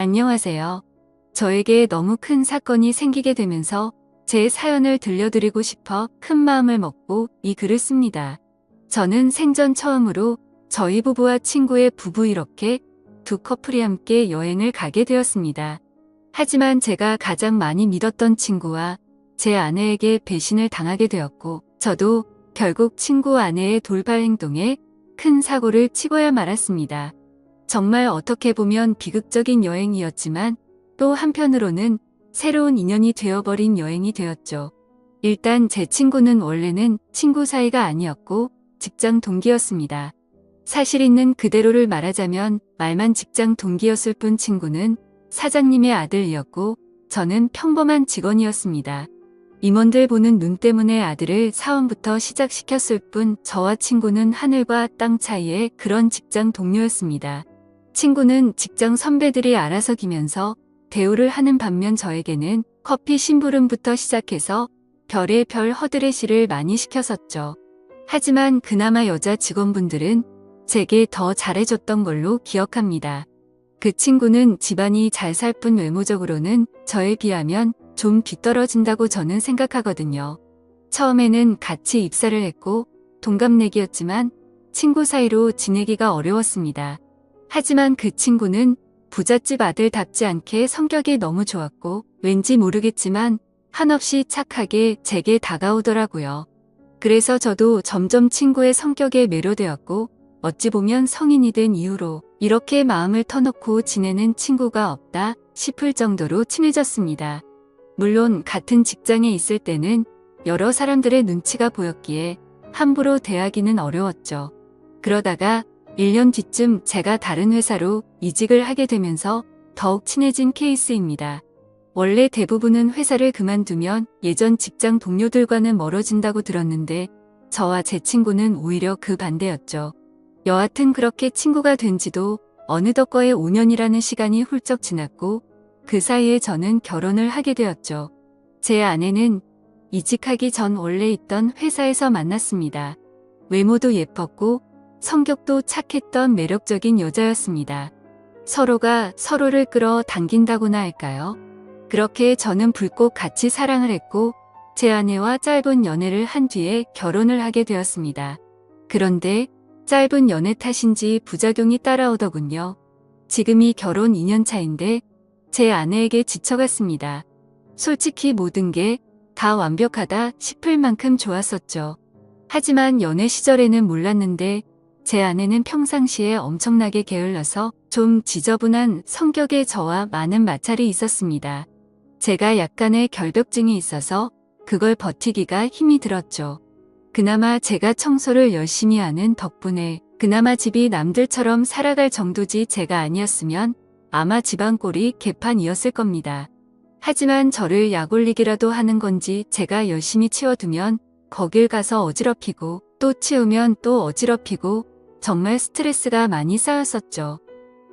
안녕하세요. 저에게 너무 큰 사건이 생기게 되면서 제 사연을 들려드리고 싶어 큰 마음을 먹고 이 글을 씁니다. 저는 생전 처음으로 저희 부부와 친구의 부부 이렇게 두 커플이 함께 여행을 가게 되었습니다. 하지만 제가 가장 많이 믿었던 친구와 제 아내에게 배신을 당하게 되었고, 저도 결국 친구 아내의 돌발 행동에 큰 사고를 치고야 말았습니다. 정말 어떻게 보면 비극적인 여행이었지만 또 한편으로는 새로운 인연이 되어버린 여행이 되었죠. 일단 제 친구는 원래는 친구 사이가 아니었고 직장 동기였습니다. 사실 있는 그대로를 말하자면 말만 직장 동기였을 뿐 친구는 사장님의 아들이었고 저는 평범한 직원이었습니다. 임원들 보는 눈 때문에 아들을 사원부터 시작시켰을 뿐 저와 친구는 하늘과 땅 차이의 그런 직장 동료였습니다. 친구는 직장 선배들이 알아서 기면서 대우를 하는 반면 저에게는 커피 심부름부터 시작해서 별의 별 허드레시를 많이 시켰었죠. 하지만 그나마 여자 직원분들은 제게 더 잘해줬던 걸로 기억합니다. 그 친구는 집안이 잘 살 뿐 외모적으로는 저에 비하면 좀 뒤떨어진다고 저는 생각하거든요. 처음에는 같이 입사를 했고 동갑내기였지만 친구 사이로 지내기가 어려웠습니다. 하지만 그 친구는 부잣집 아들답지 않게 성격이 너무 좋았고 왠지 모르겠지만 한없이 착하게 제게 다가오더라고요. 그래서 저도 점점 친구의 성격에 매료되었고 어찌 보면 성인이 된 이후로 이렇게 마음을 터놓고 지내는 친구가 없다 싶을 정도로 친해졌습니다. 물론 같은 직장에 있을 때는 여러 사람들의 눈치가 보였기에 함부로 대하기는 어려웠죠. 그러다가 1년 뒤쯤 제가 다른 회사로 이직을 하게 되면서 더욱 친해진 케이스입니다. 원래 대부분은 회사를 그만두면 예전 직장 동료들과는 멀어진다고 들었는데 저와 제 친구는 오히려 그 반대였죠. 여하튼 그렇게 친구가 된 지도 어느덧 거의 5년이라는 시간이 훌쩍 지났고 그 사이에 저는 결혼을 하게 되었죠. 제 아내는 이직하기 전 원래 있던 회사에서 만났습니다. 외모도 예뻤고 성격도 착했던 매력적인 여자였습니다. 서로가 서로를 끌어당긴다고나 할까요? 그렇게 저는 불꽃 같이 사랑을 했고 제 아내와 짧은 연애를 한 뒤에 결혼을 하게 되었습니다. 그런데 짧은 연애 탓인지 부작용이 따라오더군요. 지금이 결혼 2년 차인데 제 아내에게 지쳐갔습니다. 솔직히 모든 게 다 완벽하다 싶을 만큼 좋았었죠. 하지만 연애 시절에는 몰랐는데 제 아내는 평상시에 엄청나게 게을러서 좀 지저분한 성격의 저와 많은 마찰이 있었습니다. 제가 약간의 결벽증이 있어서 그걸 버티기가 힘이 들었죠. 그나마 제가 청소를 열심히 하는 덕분에 그나마 집이 남들처럼 살아갈 정도지 제가 아니었으면 아마 집안 꼴이 개판이었을 겁니다. 하지만 저를 약올리기라도 하는 건지 제가 열심히 치워두면 거길 가서 어지럽히고 또 치우면 또 어지럽히고 정말 스트레스가 많이 쌓였었죠.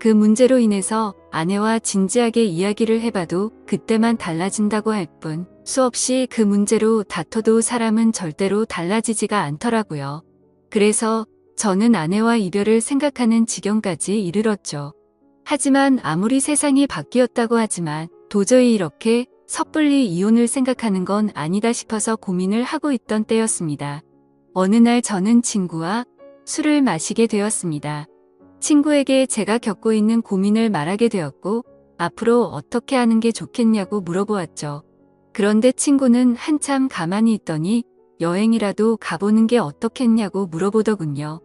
그 문제로 인해서 아내와 진지하게 이야기를 해봐도 그때만 달라진다고 할 뿐 수없이 그 문제로 다퉈도 사람은 절대로 달라지지가 않더라고요. 그래서 저는 아내와 이별을 생각하는 지경까지 이르렀죠. 하지만 아무리 세상이 바뀌었다고 하지만 도저히 이렇게 섣불리 이혼을 생각하는 건 아니다 싶어서 고민을 하고 있던 때였습니다. 어느 날 저는 친구와 술을 마시게 되었습니다. 친구에게 제가 겪고 있는 고민을 말하게 되었고 앞으로 어떻게 하는 게 좋겠냐고 물어보았죠. 그런데 친구는 한참 가만히 있더니 여행이라도 가보는 게 어떻겠냐고 물어보더군요.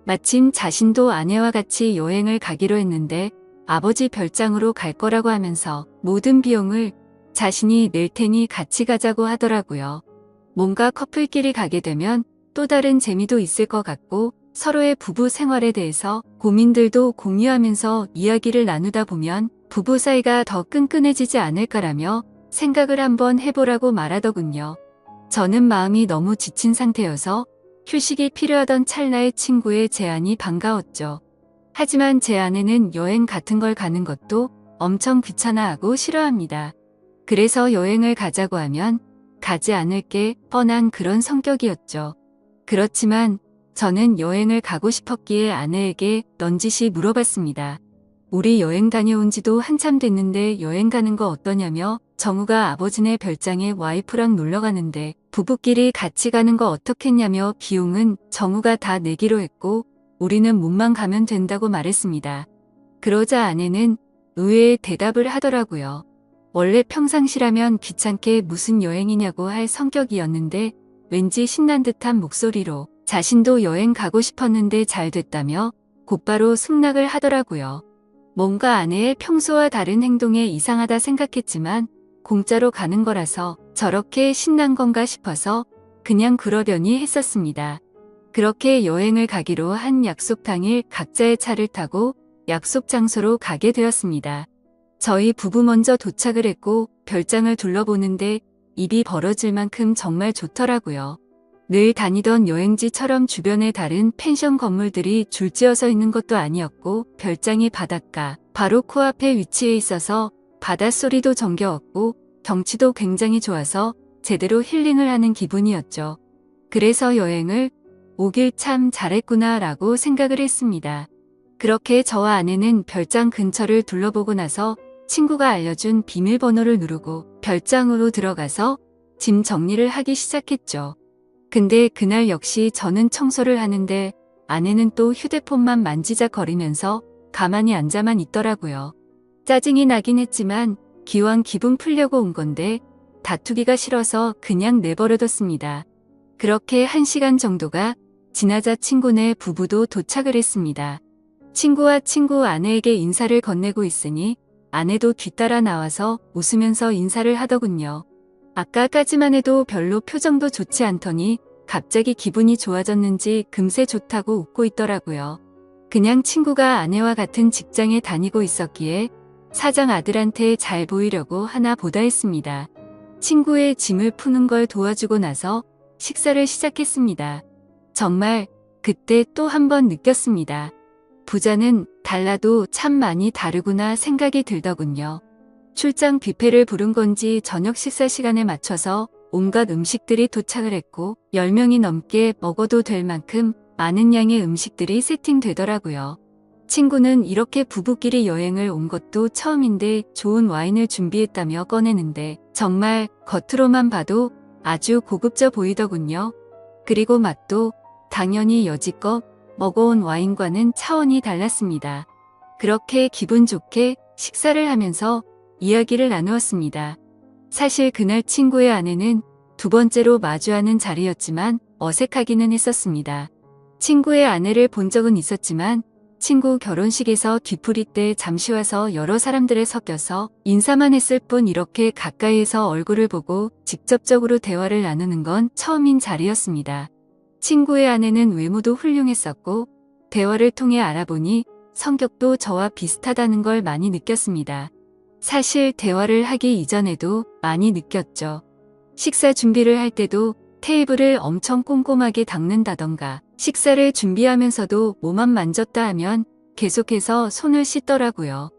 마침 자신도 아내와 같이 여행을 가기로 했는데 아버지 별장으로 갈 거라고 하면서 모든 비용을 자신이 낼 테니 같이 가자고 하더라고요. 뭔가 커플끼리 가게 되면 또 다른 재미도 있을 것 같고 서로의 부부 생활에 대해서 고민들도 공유하면서 이야기를 나누다 보면 부부 사이가 더 끈끈해지지 않을까라며 생각을 한번 해보라고 말하더군요. 저는 마음이 너무 지친 상태여서 휴식이 필요하던 찰나에 친구의 제안이 반가웠죠. 하지만 제 아내는 여행 같은 걸 가는 것도 엄청 귀찮아하고 싫어합니다. 그래서 여행을 가자고 하면 가지 않을 게 뻔한 그런 성격이었죠. 그렇지만 저는 여행을 가고 싶었기에 아내에게 넌지시 물어봤습니다. 우리 여행 다녀온 지도 한참 됐는데 여행 가는 거 어떠냐며 정우가 아버지네 별장에 와이프랑 놀러 가는데 부부끼리 같이 가는 거 어떻겠냐며 비용은 정우가 다 내기로 했고 우리는 몸만 가면 된다고 말했습니다. 그러자 아내는 의외의 대답을 하더라고요. 원래 평상시라면 귀찮게 무슨 여행이냐고 할 성격이었는데 왠지 신난 듯한 목소리로 자신도 여행 가고 싶었는데 잘 됐다며 곧바로 승낙을 하더라고요. 뭔가 아내의 평소와 다른 행동에 이상하다 생각했지만 공짜로 가는 거라서 저렇게 신난 건가 싶어서 그냥 그러려니 했었습니다. 그렇게 여행을 가기로 한 약속 당일 각자의 차를 타고 약속 장소로 가게 되었습니다. 저희 부부 먼저 도착을 했고 별장을 둘러보는데 입이 벌어질 만큼 정말 좋더라고요. 늘 다니던 여행지처럼 주변에 다른 펜션 건물들이 줄지어서 있는 것도 아니었고 별장이 바닷가 바로 코앞에 위치해 있어서 바닷소리도 정겨웠고 경치도 굉장히 좋아서 제대로 힐링을 하는 기분이었죠. 그래서 여행을 오길 참 잘했구나 라고 생각을 했습니다. 그렇게 저와 아내는 별장 근처를 둘러보고 나서 친구가 알려준 비밀번호를 누르고 별장으로 들어가서 짐 정리를 하기 시작했죠. 근데 그날 역시 저는 청소를 하는데 아내는 또 휴대폰만 만지작거리면서 가만히 앉아만 있더라고요. 짜증이 나긴 했지만 기왕 기분 풀려고 온 건데 다투기가 싫어서 그냥 내버려뒀습니다. 그렇게 1시간 정도가 지나자 친구네 부부도 도착을 했습니다. 친구와 친구 아내에게 인사를 건네고 있으니 아내도 뒤따라 나와서 웃으면서 인사를 하더군요. 아까까지만 해도 별로 표정도 좋지 않더니 갑자기 기분이 좋아졌는지 금세 좋다고 웃고 있더라고요. 그냥 친구가 아내와 같은 직장에 다니고 있었기에 사장 아들한테 잘 보이려고 하나 보다 했습니다. 친구의 짐을 푸는 걸 도와주고 나서 식사를 시작했습니다. 정말 그때 또 한 번 느꼈습니다. 부자는 달라도 참 많이 다르구나 생각이 들더군요. 출장 뷔페를 부른 건지 저녁 식사 시간에 맞춰서 온갖 음식들이 도착을 했고 10명이 넘게 먹어도 될 만큼 많은 양의 음식들이 세팅되더라고요. 친구는 이렇게 부부끼리 여행을 온 것도 처음인데 좋은 와인을 준비했다며 꺼내는데 정말 겉으로만 봐도 아주 고급져 보이더군요. 그리고 맛도 당연히 여지껏 먹어온 와인과는 차원이 달랐습니다. 그렇게 기분 좋게 식사를 하면서 이야기를 나누었습니다. 사실 그날 친구의 아내는 두 번째로 마주하는 자리였지만 어색하기는 했었습니다. 친구의 아내를 본 적은 있었지만 친구 결혼식에서 뒤풀이 때 잠시 와서 여러 사람들에 섞여서 인사만 했을 뿐 이렇게 가까이에서 얼굴을 보고 직접적으로 대화를 나누는 건 처음인 자리였습니다. 친구의 아내는 외모도 훌륭했었고 대화를 통해 알아보니 성격도 저와 비슷하다는 걸 많이 느꼈습니다. 사실 대화를 하기 이전에도 많이 느꼈죠. 식사 준비를 할 때도 테이블을 엄청 꼼꼼하게 닦는다던가 식사를 준비하면서도 뭐만 만졌다 하면 계속해서 손을 씻더라고요.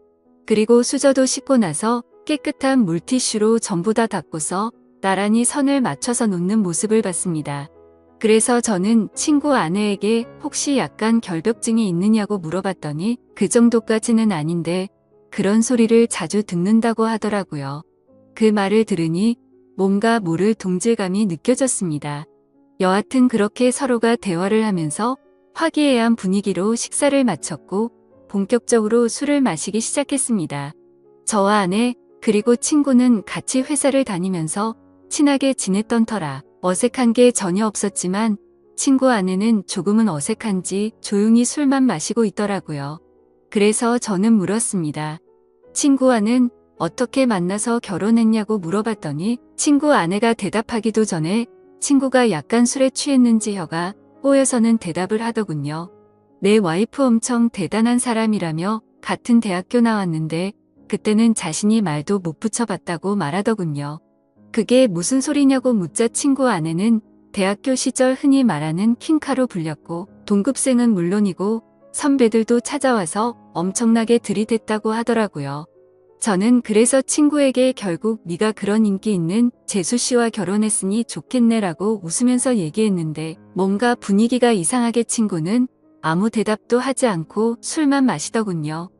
그리고 수저도 씻고 나서 깨끗한 물티슈로 전부 다 닦고서 나란히 선을 맞춰서 놓는 모습을 봤습니다. 그래서 저는 친구 아내에게 혹시 약간 결벽증이 있느냐고 물어봤더니 그 정도까지는 아닌데 그런 소리를 자주 듣는다고 하더라고요. 그 말을 들으니 뭔가 모를 동질감이 느껴졌습니다. 여하튼 그렇게 서로가 대화를 하면서 화기애애한 분위기로 식사를 마쳤고 본격적으로 술을 마시기 시작했습니다. 저와 아내 그리고 친구는 같이 회사를 다니면서 친하게 지냈던 터라 어색한 게 전혀 없었지만 친구 아내는 조금은 어색한지 조용히 술만 마시고 있더라고요. 그래서 저는 물었습니다. 친구와는 어떻게 만나서 결혼했냐고 물어봤더니 친구 아내가 대답하기도 전에 친구가 약간 술에 취했는지 혀가 꼬여서는 대답을 하더군요. 내 와이프 엄청 대단한 사람이라며 같은 대학교 나왔는데 그때는 자신이 말도 못 붙여봤다고 말하더군요. 그게 무슨 소리냐고 묻자 친구 아내는 대학교 시절 흔히 말하는 킹카로 불렸고 동급생은 물론이고 선배들도 찾아와서 엄청나게 들이댔다고 하더라고요. 저는 그래서 친구에게 결국 네가 그런 인기 있는 재수 씨와 결혼했으니 좋겠네라고 웃으면서 얘기했는데 뭔가 분위기가 이상하게 친구는 아무 대답도 하지 않고 술만 마시더군요.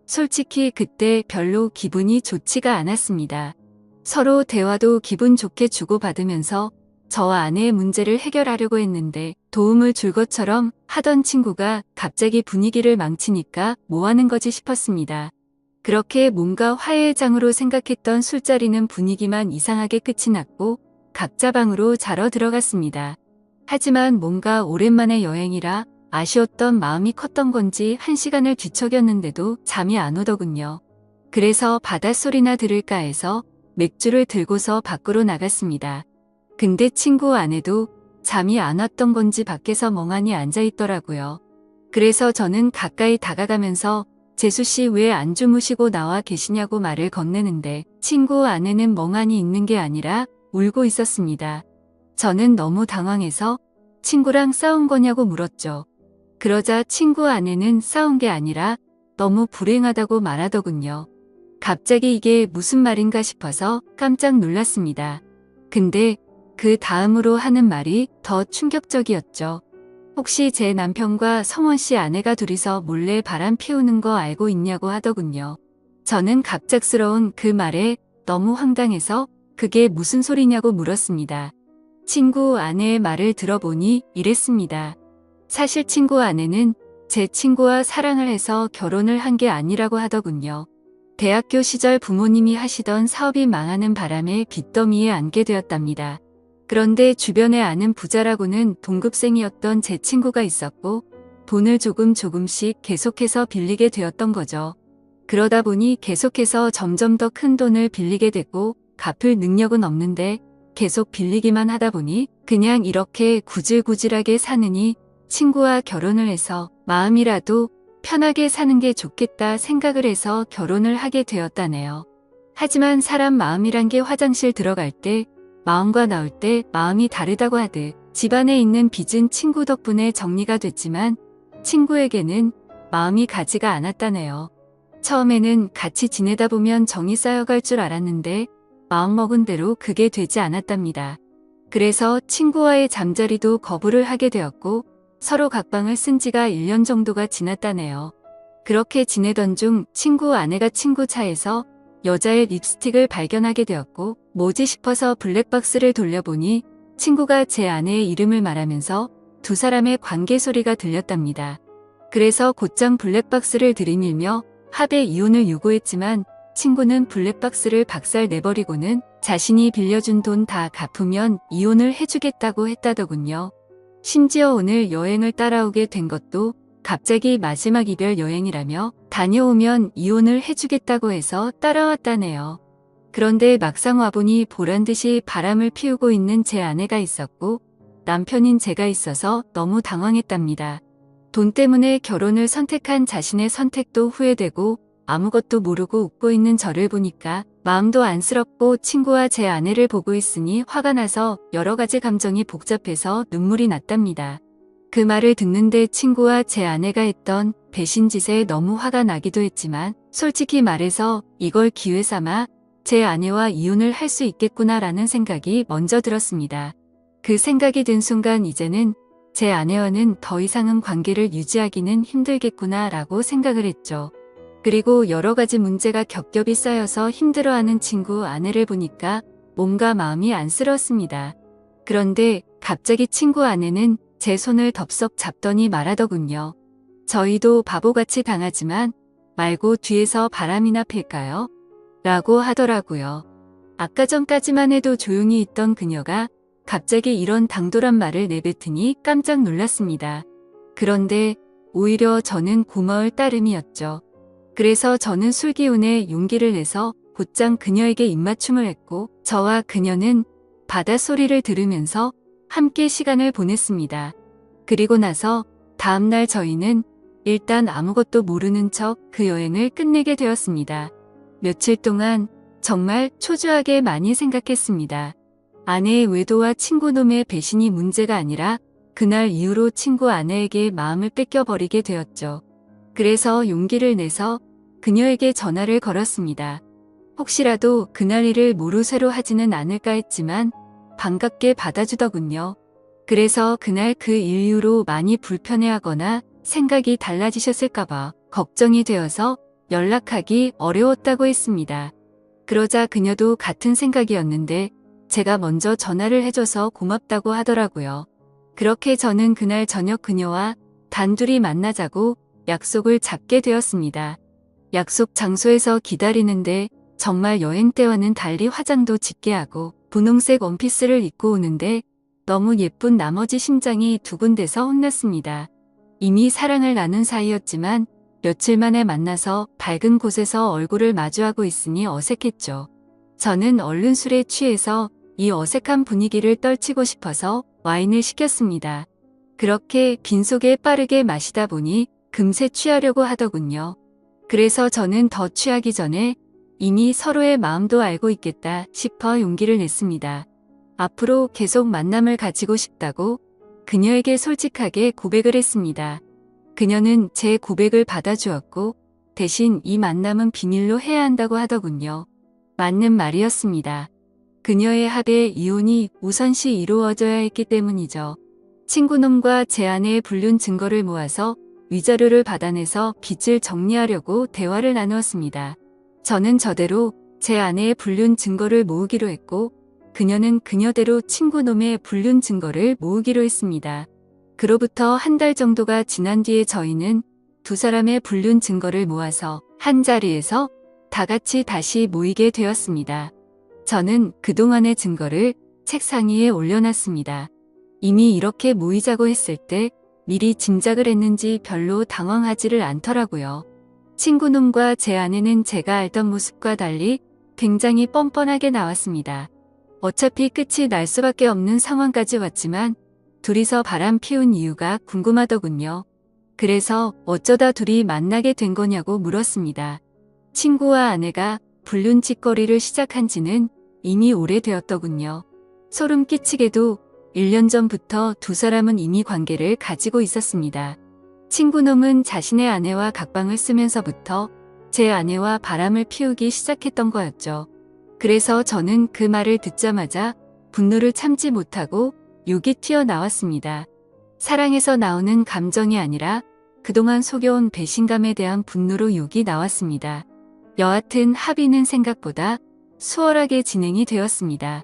솔직히 그때 별로 기분이 좋지가 않았습니다. 서로 대화도 기분 좋게 주고받으면서 저와 아내의 문제를 해결하려고 했는데 도움을 줄 것처럼 하던 친구가 갑자기 분위기를 망치니까 뭐 하는 거지 싶었습니다. 그렇게 뭔가 화해의 장으로 생각했던 술자리는 분위기만 이상하게 끝이 났고 각자 방으로 자러 들어갔습니다. 하지만 뭔가 오랜만에 여행이라 아쉬웠던 마음이 컸던 건지 1시간을 뒤척였는데도 잠이 안 오더군요. 그래서 바닷소리나 들을까 해서 맥주를 들고서 밖으로 나갔습니다. 근데 친구 아내도 잠이 안 왔던 건지 밖에서 멍하니 앉아 있더라고요. 그래서 저는 가까이 다가가면서 재수 씨 왜 안 주무시고 나와 계시냐고 말을 건네는데 친구 아내는 멍하니 있는 게 아니라 울고 있었습니다. 저는 너무 당황해서 친구랑 싸운 거냐고 물었죠. 그러자 친구 아내는 싸운 게 아니라 너무 불행하다고 말하더군요. 갑자기 이게 무슨 말인가 싶어서 깜짝 놀랐습니다. 근데 그 다음으로 하는 말이 더 충격적이었죠. 혹시 제 남편과 성원 씨 아내가 둘이서 몰래 바람 피우는 거 알고 있냐고 하더군요. 저는 갑작스러운 그 말에 너무 황당해서 그게 무슨 소리냐고 물었습니다. 친구 아내의 말을 들어보니 이랬습니다. 사실 친구 아내는 제 친구와 사랑을 해서 결혼을 한 게 아니라고 하더군요. 대학교 시절 부모님이 하시던 사업이 망하는 바람에 빚더미에 앉게 되었답니다. 그런데 주변에 아는 부자라고는 동급생이었던 제 친구가 있었고 돈을 조금씩 계속해서 빌리게 되었던 거죠. 그러다 보니 계속해서 점점 더 큰 돈을 빌리게 됐고 갚을 능력은 없는데 계속 빌리기만 하다 보니 그냥 이렇게 구질구질하게 사느니 친구와 결혼을 해서 마음이라도 편하게 사는 게 좋겠다 생각을 해서 결혼을 하게 되었다네요. 하지만 사람 마음이란 게 화장실 들어갈 때 마음과 나올 때 마음이 다르다고 하듯 집안에 있는 빚은 친구 덕분에 정리가 됐지만 친구에게는 마음이 가지가 않았다네요. 처음에는 같이 지내다 보면 정이 쌓여갈 줄 알았는데 마음먹은 대로 그게 되지 않았답니다. 그래서 친구와의 잠자리도 거부를 하게 되었고 서로 각방을 쓴 지가 1년 정도가 지났다네요. 그렇게 지내던 중 친구 아내가 친구 차에서 여자의 립스틱을 발견하게 되었고 뭐지 싶어서 블랙박스를 돌려보니 친구가 제 아내의 이름을 말하면서 두 사람의 관계 소리가 들렸답니다. 그래서 곧장 블랙박스를 들이밀며 합의 이혼을 요구했지만 친구는 블랙박스를 박살 내버리고는 자신이 빌려준 돈 다 갚으면 이혼을 해주겠다고 했다더군요. 심지어 오늘 여행을 따라오게 된 것도 갑자기 마지막 이별 여행이라며 다녀오면 이혼을 해주겠다고 해서 따라왔다네요. 그런데 막상 와보니 보란듯이 바람을 피우고 있는 제 아내가 있었고 남편인 제가 있어서 너무 당황했답니다. 돈 때문에 결혼을 선택한 자신의 선택도 후회되고 아무것도 모르고 웃고 있는 저를 보니까 마음도 안쓰럽고 친구와 제 아내를 보고 있으니 화가 나서 여러 가지 감정이 복잡해서 눈물이 났답니다. 그 말을 듣는데 친구와 제 아내가 했던 배신짓에 너무 화가 나기도 했지만 솔직히 말해서 이걸 기회 삼아 제 아내와 이혼을 할 수 있겠구나라는 생각이 먼저 들었습니다. 그 생각이 든 순간 이제는 제 아내와는 더 이상은 관계를 유지하기는 힘들겠구나라고 생각을 했죠. 그리고 여러 가지 문제가 겹겹이 쌓여서 힘들어하는 친구 아내를 보니까 뭔가 마음이 안쓰러웠습니다. 그런데 갑자기 친구 아내는 제 손을 덥석 잡더니 말하더군요. 저희도 바보같이 당하지만 말고 뒤에서 바람이나 필까요? 라고 하더라고요. 아까 전까지만 해도 조용히 있던 그녀가 갑자기 이런 당돌한 말을 내뱉으니 깜짝 놀랐습니다. 그런데 오히려 저는 고마울 따름이었죠. 그래서 저는 술기운에 용기를 내서 곧장 그녀에게 입맞춤을 했고 저와 그녀는 바닷소리를 들으면서 함께 시간을 보냈습니다. 그리고 나서 다음날 저희는 일단 아무것도 모르는 척 그 여행을 끝내게 되었습니다. 며칠 동안 정말 초조하게 많이 생각했습니다. 아내의 외도와 친구놈의 배신이 문제가 아니라 그날 이후로 친구 아내에게 마음을 뺏겨버리게 되었죠. 그래서 용기를 내서 그녀에게 전화를 걸었습니다. 혹시라도 그날 일을 모르쇠로 하지는 않을까 했지만 반갑게 받아주더군요. 그래서 그날 그 일 이후로 많이 불편해하거나 생각이 달라지셨을까봐 걱정이 되어서 연락하기 어려웠다고 했습니다. 그러자 그녀도 같은 생각이었는데 제가 먼저 전화를 해줘서 고맙다고 하더라고요. 그렇게 저는 그날 저녁 그녀와 단둘이 만나자고 약속을 잡게 되었습니다. 약속 장소에서 기다리는데 정말 여행 때와는 달리 화장도 짙게 하고 분홍색 원피스를 입고 오는데 너무 예쁜 나머지 심장이 두근대서 혼났습니다. 이미 사랑을 나눈 사이였지만 며칠 만에 만나서 밝은 곳에서 얼굴을 마주하고 있으니 어색했죠. 저는 얼른 술에 취해서 이 어색한 분위기를 떨치고 싶어서 와인을 시켰습니다. 그렇게 빈속에 빠르게 마시다 보니 금세 취하려고 하더군요. 그래서 저는 더 취하기 전에 이미 서로의 마음도 알고 있겠다 싶어 용기를 냈습니다. 앞으로 계속 만남을 가지고 싶다고 그녀에게 솔직하게 고백을 했습니다. 그녀는 제 고백을 받아주었고 대신 이 만남은 비밀로 해야 한다고 하더군요. 맞는 말이었습니다. 그녀의 합의 이혼이 우선시 이루어져야 했기 때문이죠. 친구놈과 제 아내의 불륜 증거를 모아서 위자료를 받아내서 빚을 정리하려고 대화를 나누었습니다. 저는 저대로 제 아내의 불륜 증거를 모으기로 했고 그녀는 그녀대로 친구놈의 불륜 증거를 모으기로 했습니다. 그로부터 한 달 정도가 지난 뒤에 저희는 두 사람의 불륜 증거를 모아서 한 자리에서 다 같이 다시 모이게 되었습니다. 저는 그동안의 증거를 책상 위에 올려놨습니다. 이미 이렇게 모이자고 했을 때 미리 짐작을 했는지 별로 당황하지를 않더라고요. 친구놈과 제 아내는 제가 알던 모습과 달리 굉장히 뻔뻔하게 나왔습니다. 어차피 끝이 날 수밖에 없는 상황까지 왔지만 둘이서 바람 피운 이유가 궁금하더군요. 그래서 어쩌다 둘이 만나게 된 거냐고 물었습니다. 친구와 아내가 불륜 짓거리를 시작한 지는 이미 오래되었더군요. 소름 끼치게도 1년 전부터 두 사람은 이미 관계를 가지고 있었습니다. 친구놈은 자신의 아내와 각방을 쓰면서부터 제 아내와 바람을 피우기 시작했던 거였죠. 그래서 저는 그 말을 듣자마자 분노를 참지 못하고 욕이 튀어나왔습니다. 사랑에서 나오는 감정이 아니라 그동안 속여온 배신감에 대한 분노로 욕이 나왔습니다. 여하튼 합의는 생각보다 수월하게 진행이 되었습니다.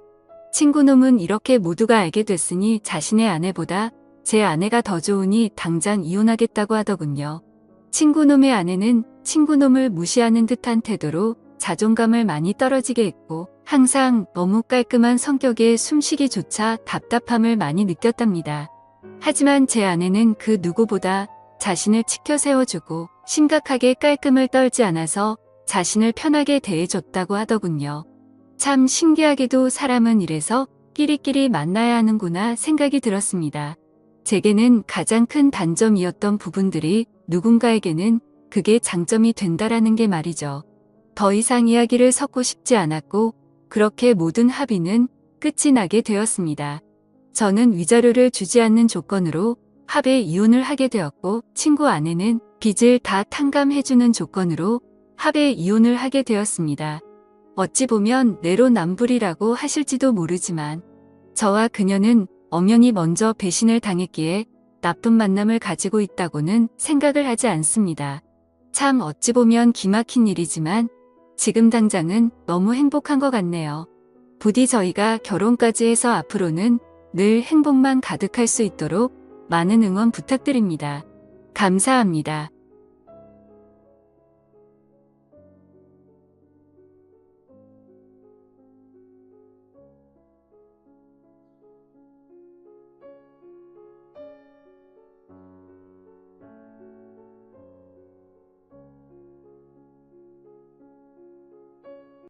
친구놈은 이렇게 모두가 알게 됐으니 자신의 아내보다 제 아내가 더 좋으니 당장 이혼하겠다고 하더군요. 친구놈의 아내는 친구놈을 무시하는 듯한 태도로 자존감을 많이 떨어지게 했고 항상 너무 깔끔한 성격에 숨쉬기조차 답답함을 많이 느꼈답니다. 하지만 제 아내는 그 누구보다 자신을 치켜 세워주고 심각하게 깔끔을 떨지 않아서 자신을 편하게 대해줬다고 하더군요. 참 신기하게도 사람은 이래서 끼리끼리 만나야 하는구나 생각이 들었습니다. 제게는 가장 큰 단점이었던 부분들이 누군가에게는 그게 장점이 된다라는 게 말이죠. 더 이상 이야기를 섞고 싶지 않았고 그렇게 모든 합의는 끝이 나게 되었습니다. 저는 위자료를 주지 않는 조건으로 합의 이혼을 하게 되었고 친구 아내는 빚을 다 탕감해주는 조건으로 합의 이혼을 하게 되었습니다. 어찌 보면 내로남불이라고 하실지도 모르지만 저와 그녀는 엄연히 먼저 배신을 당했기에 나쁜 만남을 가지고 있다고는 생각을 하지 않습니다. 참 어찌 보면 기막힌 일이지만 지금 당장은 너무 행복한 것 같네요. 부디 저희가 결혼까지 해서 앞으로는 늘 행복만 가득할 수 있도록 많은 응원 부탁드립니다. 감사합니다.